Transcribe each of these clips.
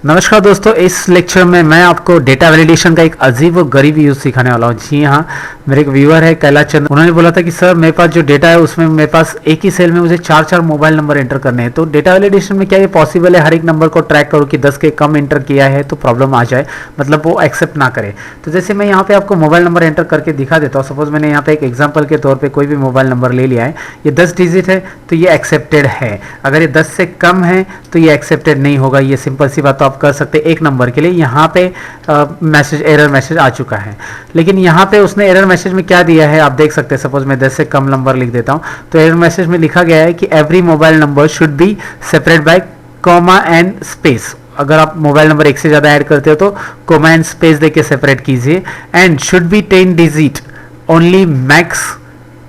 नमस्कार दोस्तों, इस लेक्चर में मैं आपको डेटा वैलिडेशन का एक अजीब और गरीब यूज सिखाने वाला हूँ। जी हाँ, मेरे एक व्यूअर है कैलाश चंद्र, उन्होंने बोला था कि सर मेरे पास जो डेटा है उसमें मेरे पास एक ही सेल में मुझे चार मोबाइल नंबर एंटर करने हैं। तो डेटा वैलिडेशन में क्या ये पॉसिबल है हर एक नंबर को ट्रैक करूँ कि 10 के कम एंटर किया है तो प्रॉब्लम आ जाए, मतलब वो एक्सेप्ट ना करे। तो जैसे मैं यहाँ पे आपको मोबाइल नंबर एंटर करके दिखा देता हूँ। सपोज मैंने यहाँ पे एक एग्जाम्पल के तौर पर कोई भी मोबाइल नंबर ले लिया है, ये 10 डिजिट है तो ये एक्सेप्टेड है। अगर ये 10 से कम है तो ये एक्सेप्टेड नहीं होगा। ये सिंपल सी बात तो आप कर सकते हैं। एक नंबर के लिए यहाँ पे मैसेज एरर मैसेज आ चुका है, लेकिन यहाँ पे उसने एरर मैसेज में क्या दिया है आप देख सकते हैं। सपोज मैं 10 से कम नंबर लिख देता हूँ तो एरर मैसेज में लिखा गया है कि every mobile number should be separate by comma and space. अगर आप मोबाइल नंबर एक से ज़्यादा ऐड करते हो तो कॉमा एंड स्पेस देके सेपरेट कीजिए। And should be 10 digit only, max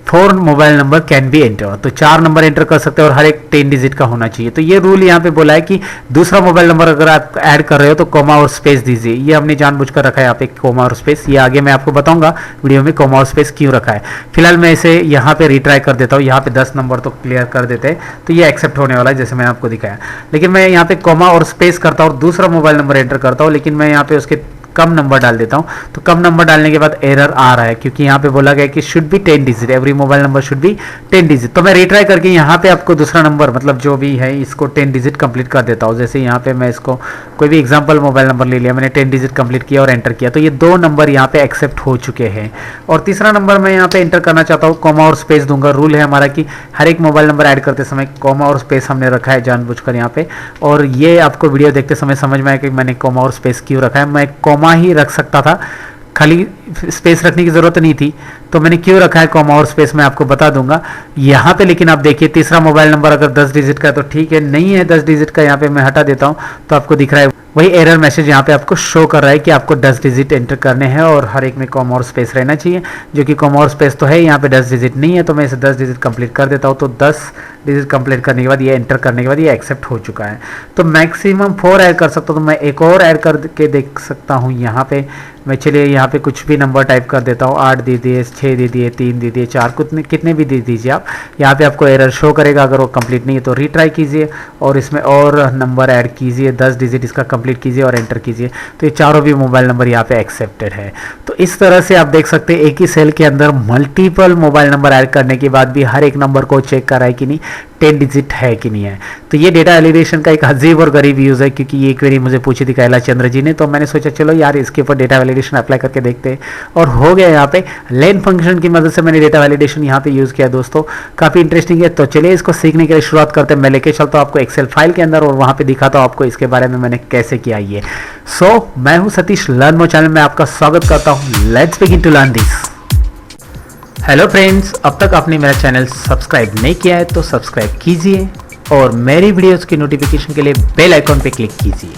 4 mobile number can be enter. तो 4 नंबर एंटर कर सकते हैं और हर एक 10 डिजिट का होना चाहिए। तो ये रूल यहाँ पे बोला है कि दूसरा मोबाइल नंबर अगर आप ऐड कर रहे हो तो कोमा और स्पेस दीजिए। ये हमने जानबूझकर रखा है यहाँ पे कोमा और स्पेस। ये आगे मैं आपको बताऊंगा वीडियो में कोमा और स्पेस क्यों रखा है। फिलहाल मैं इसे यहाँ पे रिट्राई कर देता हूँ। यहाँ पे 10 नंबर तो क्लियर कर देते हैं तो ये एक्सेप्ट होने वाला है जैसे मैंने आपको दिखाया। लेकिन मैं यहाँ पे कोमा और स्पेस करता हूँ और दूसरा मोबाइल नंबर एंटर करता हूँ, लेकिन मैं यहाँ पे उसके कम नंबर डाल देता हूं। तो कम नंबर डालने के बाद एरर आ रहा है क्योंकि यहाँ पे बोला गया कि should be 10 digit, every mobile number should be 10 digit. तो मैं रिट्राई करके यहाँ पे आपको दूसरा नंबर मतलब जो भी है इसको 10 डिजिट कंप्लीट कर देता हूँ। जैसे यहाँ पे मैं इसको कोई भी एग्जांपल मोबाइल नंबर ले लिया, मैंने 10 डिजिट कंप्लीट किया और एंटर किया, तो ये 2 नंबर यहाँ पे एक्सेप्ट हो चुके हैं। और तीसरा नंबर मैं यहाँ पे एंटर करना चाहता हूँ, कॉमा और स्पेस दूंगा। रूल है हमारा कि हर एक मोबाइल नंबर ऐड करते समय कॉमा और स्पेस हमने रखा है जानबूझकर यहाँ पे। और ये आपको वीडियो देखते समय समझ में आया कि मैंने कॉमा और स्पेस क्यों रखा है। मैं कॉमा ही रख सकता था, खाली स्पेस रखने की जरूरत नहीं थी, तो मैंने क्यों रखा है कॉमा और स्पेस मैं आपको बता दूंगा यहाँ पे। लेकिन आप देखिए तीसरा मोबाइल नंबर अगर 10 डिजिट का है तो ठीक है, नहीं है 10 डिजिट का, यहाँ पे मैं हटा देता हूँ तो आपको दिख रहा है वही एरर मैसेज यहाँ पे आपको शो कर रहा है कि आपको 10 डिजिट एंटर करने हैं और हर एक में कॉमा और स्पेस रहना चाहिए, जो कि कॉमा और स्पेस तो है, यहाँ पे 10 डिजिट नहीं है। तो मैं इसे 10 डिजिट कंप्लीट कर देता हूँ। तो 10 डिजिट कंप्लीट करने के बाद ये एंटर करने के बाद ये एक्सेप्ट हो चुका है। तो मैक्सिमम 4 ऐड कर सकता हूँ, तो मैं एक और ऐड करके देख सकता हूँ यहाँ पे। मैं चलिए यहाँ पे कुछ भी नंबर टाइप कर देता हूँ, 8 दे दिए, 6 दे दिए, 3 दे दिए, 4, कितने भी दे दीजिए आप। यहाँ पे आपको एरर शो करेगा, अगर वो कंप्लीट नहीं है तो रीट्राई कीजिए और इसमें और नंबर ऐड कीजिए, 10 डिजिट इसका कंप्लीट कीजिए और एंटर कीजिए। तो ये चारों भी मोबाइल नंबर यहाँ पे एक्सेप्टेड है। तो इस तरह से आप देख सकते हैं एक ही सेल के अंदर मल्टीपल मोबाइल नंबर ऐड करने के बाद भी हर एक नंबर को चेक करा है कि नहीं 10 डिजिट है कि नहीं है। तो ये डेटा वैलिडेशन का एक अजीब और गरीब यूज़ है, क्योंकि ये क्वेरी मुझे पूछी थी कैलाश चंद्र जी ने, तो मैंने सोचा चलो यार इसके ऊपर डेटा वैलिडेशन अप्लाई करके देखते हैं। और हो गया यहाँ पे लेन फंक्शन की मदद से मैंने डेटा वैलिडेशन यहाँ पे यूज़ किया। दोस्तों काफ़ी इंटरेस्टिंग है, तो चलिए इसको सीखने के लिए शुरुआत करते हैं। मैं लेके चलता हूँ आपको एक्सेल फाइल के अंदर और वहाँ पे दिखाता हूँ आपको इसके बारे में मैंने कैसे किया ये। सो मैं हूँ सतीश, लर्न मोर चैनल में आपका स्वागत करता हूँ। Let's begin to learn this. Hello friends, अब तक आपने मेरा चैनल सब्सक्राइब नहीं किया है तो सब्सक्राइब कीजिए और मेरी वीडियोस की नोटिफिकेशन के लिए बेल आइकॉन पे क्लिक कीजिए।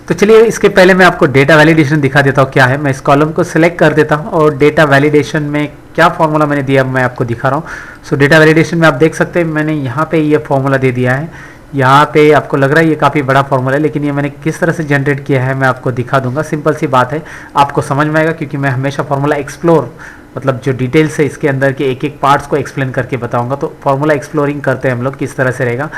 तो चलिए इसके पहले मैं आपको डेटा वैलिडेशन दिखा देता हूँ क्या है। मैं इस कॉलम को सिलेक्ट कर देता हूँ और डेटा वैलिडेशन में क्या फॉर्मूला मैंने दिया मैं आपको दिखा रहा हूँ। सो डेटा वैलिडेशन में आप देख सकते हैं मैंने यहाँ पे ये फॉर्मूला दे दिया है। यहाँ पे आपको लग रहा है ये काफ़ी बड़ा फॉर्मूला है, लेकिन ये मैंने किस तरह से जनरेट किया है मैं आपको दिखा दूंगा। सिंपल सी बात है, आपको समझ में आएगा, क्योंकि मैं हमेशा फॉर्मूला एक्सप्लोर मतलब जो डिटेल्स है इसके अंदर के एक एक पार्ट्स को एक्सप्लेन करके बताऊंगा। तो फॉर्मूला एक्सप्लोरिंग करते हैं हम लोग किस तरह से रहेगा।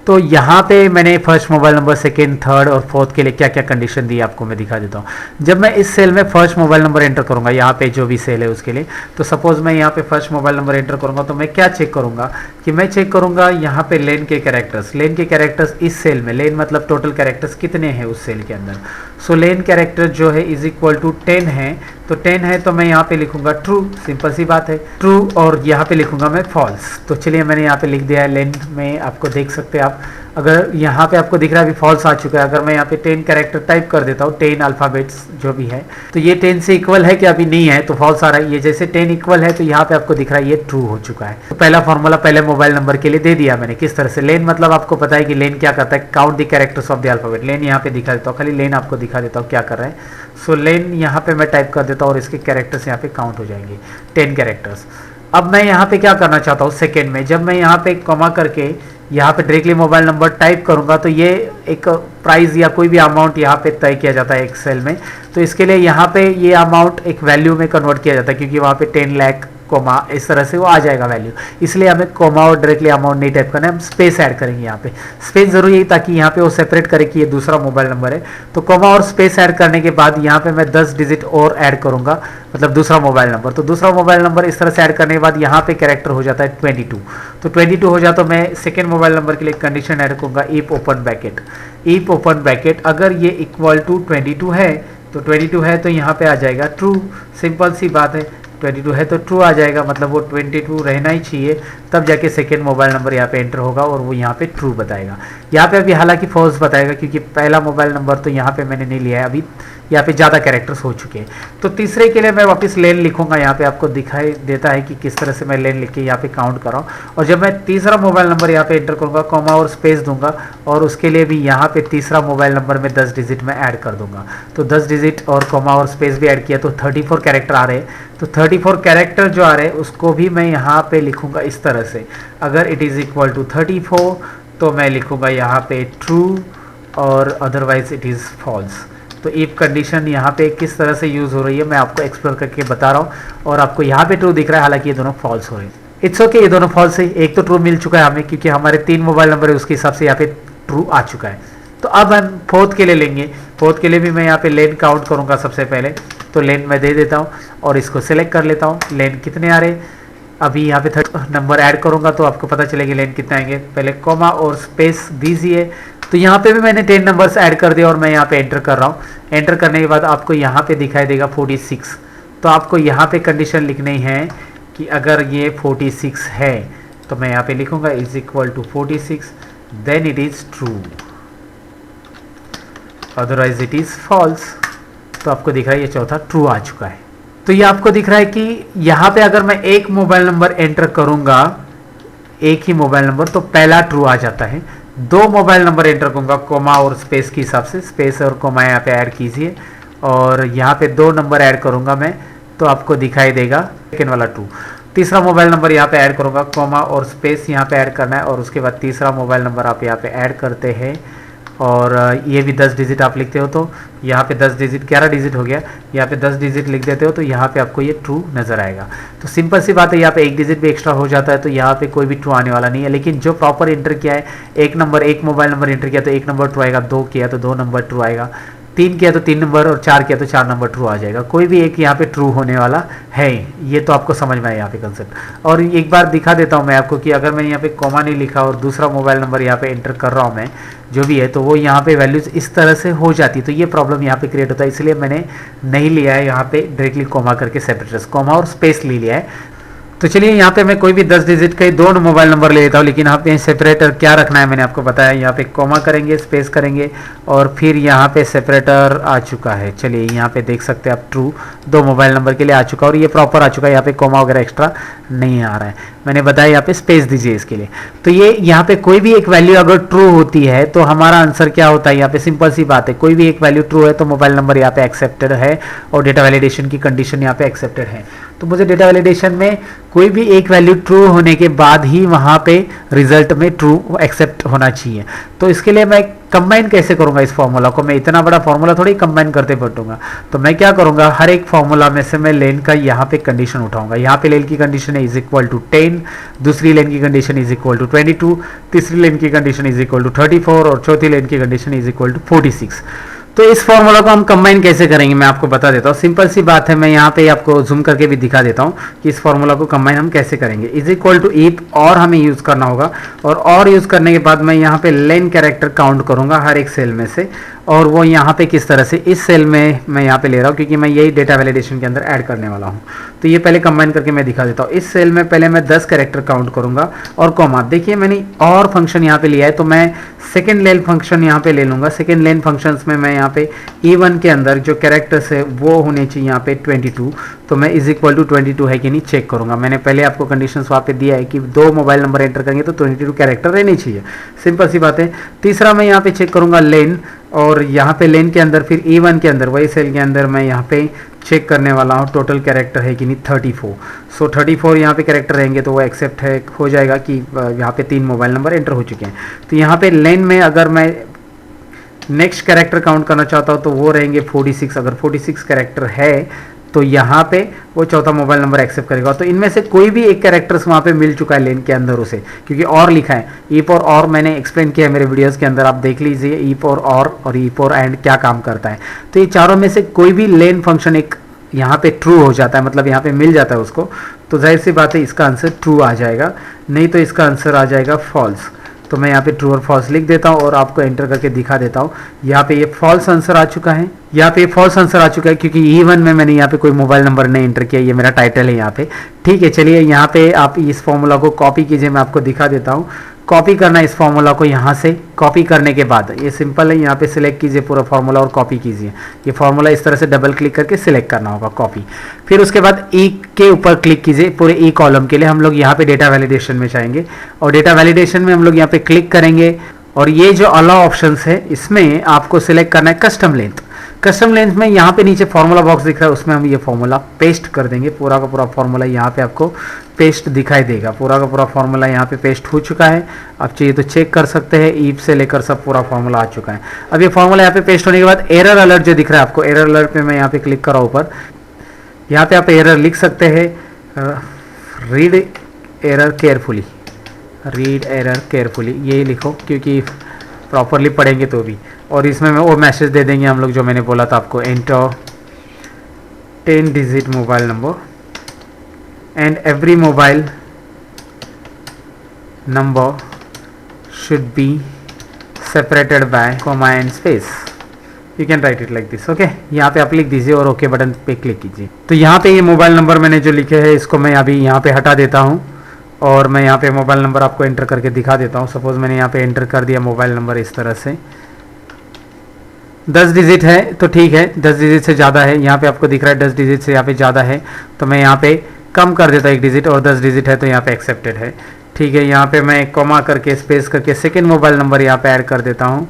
तो यहाँ पे मैंने first mobile number, second, third और फोर्थ के लिए क्या क्या कंडीशन दी आपको मैं दिखा देता हूँ। जब मैं इस सेल में फर्स्ट मोबाइल नंबर एंटर करूँगा, यहाँ पे जो भी सेल है उसके लिए, तो सपोज मैं यहाँ पे फर्स्ट मोबाइल नंबर एंटर करूँगा तो मैं क्या चेक करूँगा कि मैं चेक करूँगा यहाँ पे लेन के कैरेक्टर्स। लेन के कैरेक्टर्स इस सेल में, लेन मतलब टोटल कैरेक्टर्स कितने हैं उस सेल के अंदर। सो लेन कैरेक्टर जो है इज इक्वल टू 10 है, तो 10 है तो मैं यहाँ पे लिखूंगा ट्रू, सिंपल सी बात है ट्रू, और यहाँ पे लिखूंगा मैं फॉल्स। तो चलिए मैंने यहाँ पे लिख दिया है लेन में, आपको देख सकते हैं आप। अगर यहाँ पे आपको दिख रहा है अभी फॉल्स आ चुका है। अगर मैं यहाँ पे 10 कैरेक्टर टाइप कर देता हूँ, 10 अल्फ़ाबेट्स जो भी है, तो ये 10 से इक्वल है कि अभी नहीं है तो फॉल्स आ रहा है। ये जैसे 10 इक्वल है तो यहाँ पे आपको दिख रहा है ये ट्रू हो चुका है। तो पहला फॉर्मूला पहले मोबाइल नंबर के लिए दे दिया मैंने। किस तरह से, लेन मतलब आपको पता है कि लेन क्या करता है, count the characters of the alphabet. Len यहाँ पे दिखा देता हूँ, खाली लेन आपको दिखा देता हूँ क्या कर रहा है। सो लेन यहाँ पे मैं टाइप कर देता हूँ और इसके कैरेक्टर्स यहाँ पे काउंट हो जाएंगे 10 कैरेक्टर्स। अब मैं यहाँ पे क्या करना चाहता हूँ सेकेंड में, जब मैं यहाँ पे कॉमा करके यहाँ पे डायरेक्टली मोबाइल नंबर टाइप करूँगा तो ये एक प्राइस या कोई भी अमाउंट यहाँ पे तय किया जाता है एक्सेल में। तो इसके लिए यहाँ पे ये अमाउंट एक वैल्यू में कन्वर्ट किया जाता है, क्योंकि वहाँ पे 10 लाख कोमा, इस तरह से वो आ जाएगा वैल्यू। इसलिए हमें कोमा और डायरेक्टली अमाउंट नहीं टाइप करना है, हम स्पेस ऐड करेंगे यहाँ पे। स्पेस जरूरी है ताकि यहाँ पे वो सेपरेट करे कि ये दूसरा मोबाइल नंबर है। तो कोमा और स्पेस ऐड करने के बाद यहाँ पे मैं 10 डिजिट और ऐड करूँगा, मतलब दूसरा मोबाइल नंबर। तो दूसरा मोबाइल नंबर इस तरह से ऐड करने के बाद यहाँ पे कैरेक्टर हो जाता है 22। तो 22 हो जाता तो मैं सेकेंड मोबाइल नंबर के लिए कंडीशन ऐड करूँगा, if open bracket, if open bracket अगर ये इक्वल टू 22 है तो 22 है तो यहाँ पे आ जाएगा ट्रू। सिंपल सी बात है, 22 है तो ट्रू आ जाएगा, मतलब वो 22 रहना ही चाहिए, तब जाके सेकेंड मोबाइल नंबर यहाँ पे एंटर होगा और वो यहाँ पे ट्रू बताएगा। यहाँ पे अभी हालांकि फॉल्स बताएगा क्योंकि पहला मोबाइल नंबर तो यहाँ पे मैंने नहीं लिया है, अभी यहाँ पे ज़्यादा कैरेक्टर्स हो चुके हैं। तो तीसरे के लिए मैं वापस लेन लिखूंगा, यहाँ पे आपको दिखाई देता है कि किस तरह से मैं लेन लिख के यहाँ पे काउंट कर रहा हूँ। और जब मैं तीसरा मोबाइल नंबर यहाँ पे एंटर करूँगा, कॉमा और स्पेस दूंगा और उसके लिए भी यहाँ पे तीसरा मोबाइल नंबर में 10 डिजिट में ऐड कर दूंगा। तो 10 डिजिट और कॉमा और स्पेस भी ऐड किया तो 34 कैरेक्टर आ रहे हैं। तो 34 कैरेक्टर जो आ रहे हैं उसको भी मैं यहाँ पे लिखूंगा इस तरह से, अगर इट इज़ इक्वल टू 34 तो मैं लिखूंगा यहाँ पे ट्रू और अदरवाइज इट इज़ फॉल्स। तो इफ कंडीशन यहाँ पे किस तरह से यूज़ हो रही है मैं आपको एक्सप्लोर करके बता रहा हूँ, और आपको यहाँ पे ट्रू दिख रहा है, हालांकि ये दोनों फॉल्स हो रहे हैं। इट्स ओके, ये दोनों फॉल्स है, एक तो ट्रू मिल चुका है हमें क्योंकि हमारे 3 मोबाइल नंबर है, उसके हिसाब से यहाँ पे ट्रू आ चुका है। तो अब हम फोर्थ के लिए लेंगे। फोर्थ के लिए भी मैं यहाँ पे लेन काउंट करूँगा सबसे पहले। तो लेन मैं दे देता हूँ और इसको सिलेक्ट कर लेता हूँ। लेन कितने आ रहे, अभी यहाँ पे 30 नंबर ऐड करूँगा तो आपको पता चलेगा लेन कितने आएंगे। पहले कॉमा और स्पेस दीजिए। तो यहाँ पे भी मैंने 10 नंबर्स ऐड कर दिया और मैं यहाँ पे एंटर कर रहा हूँ। एंटर करने के बाद आपको यहाँ पे दिखाई देगा 46। तो आपको यहाँ पे कंडीशन लिखनी है कि अगर ये 46 है तो मैं यहाँ पे लिखूँगा is equal to 46, then it is true, otherwise it is false. तो आपको दिख रहा है ये चौथा ट्रू आ चुका है। तो ये आपको दिख रहा है कि यहाँ पे अगर मैं एक मोबाइल नंबर एंटर करूँगा, एक ही मोबाइल नंबर, तो पहला ट्रू आ जाता है। 2 मोबाइल नंबर एंटर करूँगा कोमा और स्पेस के हिसाब से, स्पेस और कोमा यहाँ पे ऐड कीजिए और यहाँ पे 2 नंबर ऐड करूँगा मैं, तो आपको दिखाई देगा सेकेंड वाला ट्रू। तीसरा मोबाइल नंबर यहाँ पे ऐड करूँगा, कोमा और स्पेस यहाँ पे ऐड करना है और उसके बाद तीसरा मोबाइल नंबर आप यहाँ पे ऐड करते हैं और ये भी 10 डिजिट आप लिखते हो तो यहाँ पे 10 डिजिट 11 डिजिट हो गया, यहाँ पे 10 डिजिट लिख देते हो तो यहाँ पे आपको ये ट्रू नज़र आएगा। तो सिंपल सी बात है, यहाँ पे 1 डिजिट भी एक्स्ट्रा हो जाता है तो यहाँ पे कोई भी ट्रू आने वाला नहीं है। लेकिन जो प्रॉपर इंटर किया है, एक मोबाइल नंबर इंटर किया तो 1 नंबर ट्रू आएगा, 2 किया तो 2 नंबर ट्रू आएगा, 3 किया तो 3 नंबर और 4 किया तो 4 नंबर ट्रू आ जाएगा। कोई भी एक यहाँ पे ट्रू होने वाला है, ये तो आपको समझ में आया यहाँ पे कंसेप्ट। और एक बार दिखा देता हूँ मैं आपको कि अगर मैंने यहाँ पे कॉमा नहीं लिखा और दूसरा मोबाइल नंबर यहाँ पे एंटर कर रहा हूँ मैं जो भी है, तो वो यहाँ पे वैल्यूज इस तरह से हो जाती है। तो ये प्रॉब्लम यहाँ पे क्रिएट होता है, इसलिए मैंने नहीं लिया है यहाँ पे डायरेक्टली कॉमा करके सेपरेटर्स, कॉमा और स्पेस ले लिया है। तो चलिए यहाँ पे मैं कोई भी 10 डिजिट के 2 मोबाइल नंबर ले लेता हूँ, लेकिन यहाँ पे सेपरेटर क्या रखना है मैंने आपको बताया। यहाँ पे कॉमा करेंगे, स्पेस करेंगे और फिर यहाँ पे सेपरेटर आ चुका है। चलिए यहाँ पे देख सकते हैं आप ट्रू 2 मोबाइल नंबर के लिए आ चुका है और ये प्रॉपर आ चुका है, यहाँ पे कॉमा वगैरह एक्स्ट्रा नहीं आ रहा है। मैंने बताया यहाँ पे स्पेस दीजिए इसके लिए। तो ये यहाँ पे कोई भी एक वैल्यू अगर ट्रू होती है तो हमारा आंसर क्या होता है, यहाँ पे सिंपल सी बात है, कोई भी एक वैल्यू ट्रू है तो मोबाइल नंबर यहाँ पे एक्सेप्टेड है और डेटा वैलिडेशन की कंडीशन यहाँ पे एक्सेप्टेड है। तो मुझे डेटा वैलिडेशन में कोई भी एक वैल्यू ट्रू होने के बाद ही वहाँ पे रिजल्ट में ट्रू एक्सेप्ट होना चाहिए। तो इसके लिए मैं कंबाइन कैसे करूँगा इस फॉर्मूला को, मैं इतना बड़ा फॉर्मूला थोड़ी कंबाइन करते बैठूंगा। तो मैं क्या करूँगा, हर एक फॉर्मूला में से मैं लेन का यहाँ पे कंडीशन उठाऊंगा। यहाँ पे लेन की कंडीशन है इज इक्वल टू 10, दूसरी लेन की कंडीशन इज इक्वल टू 22, तीसरी लेन की कंडीशन इज इक्वल टू 34 और चौथी लेन की कंडीशन इज इक्वल टू 46। तो इस फॉर्मूला को हम कंबाइन कैसे करेंगे मैं आपको बता देता हूँ। सिंपल सी बात है, मैं यहाँ पे आपको जूम करके भी दिखा देता हूँ कि इस फॉर्मूला को कंबाइन हम कैसे करेंगे। इज इक्वल टू इफ और हमें यूज़ करना होगा और यूज़ करने के बाद मैं यहाँ पे लेन कैरेक्टर काउंट करूँगा हर एक सेल में से, और वो यहाँ पे किस तरह से इस सेल में मैं यहाँ पे ले रहा हूँ क्योंकि मैं यही डेटा वैलिडेशन के अंदर ऐड करने वाला हूँ। तो ये पहले कंबाइन करके मैं दिखा देता हूँ। इस सेल में पहले मैं 10 कैरेक्टर काउंट करूँगा और कॉमा, देखिए मैंने और फंक्शन यहाँ पे लिया है तो मैं सेकेंड लेन फंक्शन यहाँ पे ले लूँगा। सेकेंड लेन फंक्शंस में मैं यहाँ पे E1 के अंदर जो कैरेक्टर्स है वो होने चाहिए यहाँ पे 22, तो मैं इज इक्वल टू 22 है कि नहीं चेक करूँगा। मैंने पहले आपको कंडीशंस वहाँ पे दिया है कि 2 मोबाइल नंबर एंटर करेंगे तो 22 कैरेक्टर रहने चाहिए, सिंपल सी बात है। तीसरा मैं यहाँ पे चेक करूँगा लेन, और यहाँ पे लेन के अंदर फिर E1 के अंदर वही सेल के अंदर मैं यहाँ पे चेक करने वाला हूँ टोटल कैरेक्टर है कि नहीं 34। सो 34 यहाँ पे कैरेक्टर रहेंगे तो वो एक्सेप्ट है हो जाएगा कि यहाँ पे 3 मोबाइल नंबर एंटर हो चुके हैं। तो यहाँ पे लेन में अगर मैं नेक्स्ट कैरेक्टर काउंट करना चाहता हूँ तो वो रहेंगे 46। अगर 46 कैरेक्टर है तो यहाँ पे वो चौथा मोबाइल नंबर एक्सेप्ट करेगा। तो इनमें से कोई भी एक कैरेक्टर्स वहाँ पे मिल चुका है लेन के अंदर उसे, क्योंकि और लिखा है ईप और मैंने एक्सप्लेन किया है मेरे वीडियोस के अंदर, आप देख लीजिए ईप और ईप और एंड क्या काम करता है। तो ये चारों में से कोई भी लेन फंक्शन एक यहाँ पे ट्रू हो जाता है, मतलब यहाँ पे मिल जाता है उसको, तो जाहिर सी बात है इसका आंसर ट्रू आ जाएगा, नहीं तो इसका आंसर आ जाएगा फॉल्स। तो मैं यहाँ पे ट्रू और फॉल्स लिख देता हूँ और आपको एंटर करके दिखा देता हूँ। यहाँ पे ये फॉल्स आंसर आ चुका है, यहाँ पे फॉल्स आंसर आ चुका है क्योंकि E1 में मैंने यहाँ पे कोई मोबाइल नंबर नहीं एंटर किया, ये मेरा टाइटल है यहाँ पे। ठीक है, चलिए यहाँ पे आप इस फॉर्मूला को कॉपी कीजिए, मैं आपको दिखा देता हूँ। कॉपी करना इस फॉर्मूला को यहाँ से, कॉपी करने के बाद ये सिंपल है, यहाँ पे सिलेक्ट कीजिए पूरा फॉर्मूला और कॉपी कीजिए। ये फॉर्मूला इस तरह से डबल क्लिक करके सिलेक्ट करना होगा, कॉपी। फिर उसके बाद ई के ऊपर क्लिक कीजिए, पूरे ई कॉलम के लिए हम लोग यहाँ पे डेटा वैलिडेशन में जाएंगे और डेटा वैलिडेशन में हम लोग यहाँ पे क्लिक करेंगे और ये जो अलाउ ऑप्शंस है इसमें आपको सिलेक्ट करना है कस्टम लेंथ। कस्टम लेंथ में यहाँ पे नीचे फॉर्मूला बॉक्स दिख रहा है, उसमें हम ये फॉर्मूला पेस्ट कर देंगे। पूरा का पूरा फॉर्मूला यहाँ पे आपको पेस्ट दिखाई देगा, पूरा का पूरा फॉर्मूला यहाँ पे पेस्ट हो चुका है। आप चाहिए तो चेक कर सकते हैं, ईफ से लेकर सब पूरा फॉर्मूला आ चुका है। अब ये फॉर्मूला यहाँ पे पेस्ट होने के बाद एरर अलर्ट जो दिख रहा है आपको, एरर अलर्ट पे मैं यहाँ पे क्लिक करा ऊपर, यहाँ पे आप एरर लिख सकते हैं, read error carefully, read error carefully ये लिखो क्योंकि प्रॉपरली पढ़ेंगे तो भी। और इसमें मैं वो मैसेज दे देंगे हम लोग जो मैंने बोला था आपको, enter 10 digit mobile number and every mobile number should be separated by comma and space. You can write it like this. Okay, यहाँ पे आप लिख दीजिए और ओके बटन पे क्लिक कीजिए। तो यहाँ पे ये मोबाइल नंबर मैंने जो लिखे हैं इसको मैं अभी यहाँ पे हटा देता हूँ और मैं यहाँ पे मोबाइल नंबर आपको एंटर करके दिखा देता हूँ। सपोज मैंने यहाँ पे एंटर कर दिया मोबाइल नंबर इस तरह से, 10 डिजिट है तो ठीक है, 10 डिजिट से ज़्यादा है, यहाँ पे आपको दिख रहा है 10 डिजिट से यहाँ पे ज़्यादा है तो मैं यहाँ पे कम कर देता हूँ 1 डिजिट, और 10 डिजिट है तो यहाँ पे एक्सेप्टेड है। ठीक है, यहाँ पे मैं कॉमा करके स्पेस करके सेकेंड मोबाइल नंबर यहाँ पे ऐड कर देता हूँ।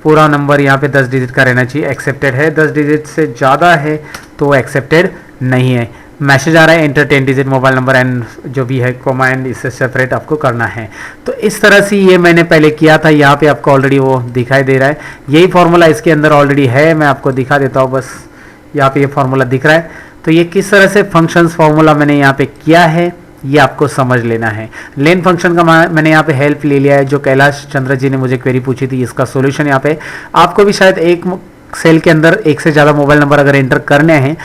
पूरा नंबर यहाँ पे 10 डिजिट का रहना चाहिए, एक्सेप्टेड है। 10 डिजिट से ज़्यादा है तो एक्सेप्टेड नहीं है। मैसेज आ रहा है enter 10 digit mobile number and जो भी है कॉमा एंड इससे सेपरेट आपको करना है। तो इस तरह से ये मैंने पहले किया था, यहाँ पे आपको ऑलरेडी वो दिखाई दे रहा है। यही फॉर्मूला इसके अंदर ऑलरेडी है, मैं आपको दिखा देता हूँ, बस यहाँ पे ये फॉर्मूला दिख रहा है। तो ये किस तरह से फंक्शंस फॉर्मूला मैंने यहाँ पे किया है ये आपको समझ लेना है। लेन फंक्शन का मैंने यहाँ पे हेल्प ले लिया है, जो कैलाश चंद्र जी ने मुझे क्वेरी पूछी थी, इसका सोल्यूशन यहाँ पे आपको भी शायद एक सेल के अंदर एक से ज़्यादा मोबाइल नंबर अगर एंटर करने हैं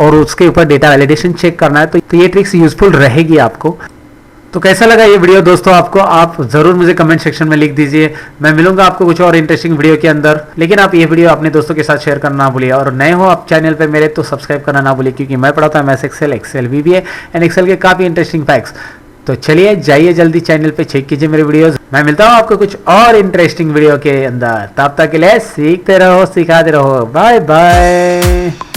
और उसके ऊपर डेटा वैलिडेशन चेक करना है तो ये ट्रिक्स यूजफुल रहेगी आपको। तो कैसा लगा ये वीडियो दोस्तों आपको, आप जरूर मुझे कमेंट सेक्शन में लिख दीजिए। मैं मिलूंगा आपको कुछ और इंटरेस्टिंग वीडियो के अंदर, लेकिन आप ये वीडियो अपने दोस्तों के साथ शेयर करना ना भूलिए, और नए हो आप चैनल पे मेरे तो सब्सक्राइब करना ना भूलिए, क्योंकि मैं पढ़ाता हूँ MS Excel, Excel VBA and Excel के काफी इंटरेस्टिंग फैक्ट्स। तो चलिए जाइए जल्दी चैनल पे चेक कीजिए मेरे वीडियोस। मैं मिलता हूँ आपको कुछ और इंटरेस्टिंग वीडियो के अंदर, तब तक के लिए सीखते रहो, सिखाते रहो। Bye bye.